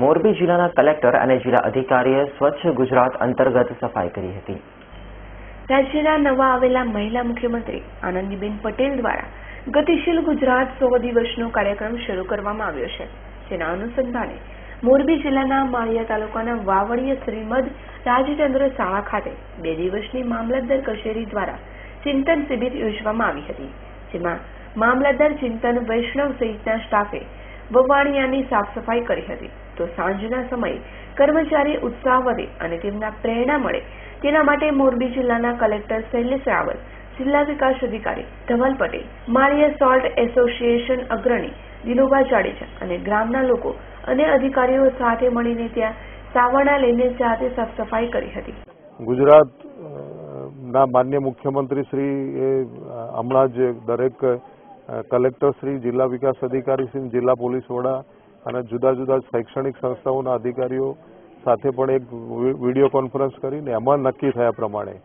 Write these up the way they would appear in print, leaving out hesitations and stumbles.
મોરબી જિલ્લાના કલેક્ટર અને જિલ્લા અધિકારીએ સ્વચ્છ ગુજરાત અંતર્ગત સફાઈ કરી હતી. રાજ્યના નવા આવેલા મહિલા મુખ્યમંત્રી આનંદીબેન પટેલ દ્વારા ગતિશીલ ગુજરાત 100 દિવસનો કાર્યક્રમ શરૂ કરવામાં આવ્યો છે. જેના અનુસંધાને મોરબી જિલ્લાના માળિયા તાલુકાના વાવડીય શ્રીમદ રાજચંદ્ર શાળા ખાતે 2 દિવસની મામલતદાર કચેરી દ્વારા ચિંતન શિબિર યોજવામાં આવી હતી. જેમાં મામલતદાર ચિંતન વૈષ્ણવ સહિતના સ્ટાફે વવાણિયાની સાફ સફાઈ કરી હતી. તો સાંજના સમયે કર્મચારી ઉત્સાહ વધે અને તેમના પ્રેરણા મળે તેના માટે મોરબી જિલ્લાના કલેક્ટર શૈલેષ રાવલ, જિલ્લા વિકાસ અધિકારી ધવલ પટેલ, માળિયા સોલ્ટ એસોસિએશન અગ્રણી દિલુભા જાડેજા અને ગ્રામના લોકો અને અધિકારીઓ સાથે મળીને ત્યાં સાવરણા લઈને જાતે સાફ સફાઈ કરી હતી. ગુજરાતના માન્ય મુખ્યમંત્રી શ્રી હમણાં જ દરેક કલેક્ટર શ્રી, જિલ્લા વિકાસ અધિકારી શ્રી, જિલ્લા પોલીસ વડા અને જુદા જુદા શૈક્ષણિક સંસ્થાઓના અધિકારીઓ સાથે પણ એક વિડીયો કોન્ફરન્સ કરીને એમાં નક્કી થયા પ્રમાણે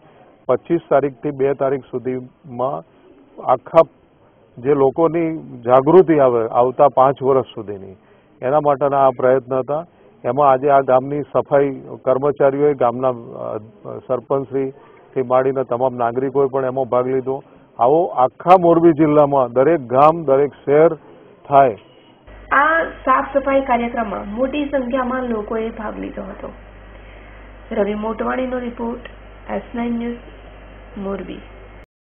25 તારીખથી 2 તારીખ સુધીમાં આખા જે લોકોની જાગૃતિ આવે આવતા 5 વર્ષ સુધીની એના માટેના આ પ્રયત્ન હતા. એમાં આજે આ ગામની સફાઈ કર્મચારીઓએ, ગામના સરપંચશ્રીથી માંડીને તમામ નાગરિકોએ પણ એમાં ભાગ લીધો. આવો આખા મોરબી જિલ્લામાં દરેક ગામ, દરેક શહેર થાય. આ સાફ સફાઈ કાર્યક્રમમાં મોટી સંખ્યામાં લોકોએ ભાગ લીધો હતો. રવિ મોટવાણીનો રિપોર્ટ, S9 ન્યૂઝ, મોરબી.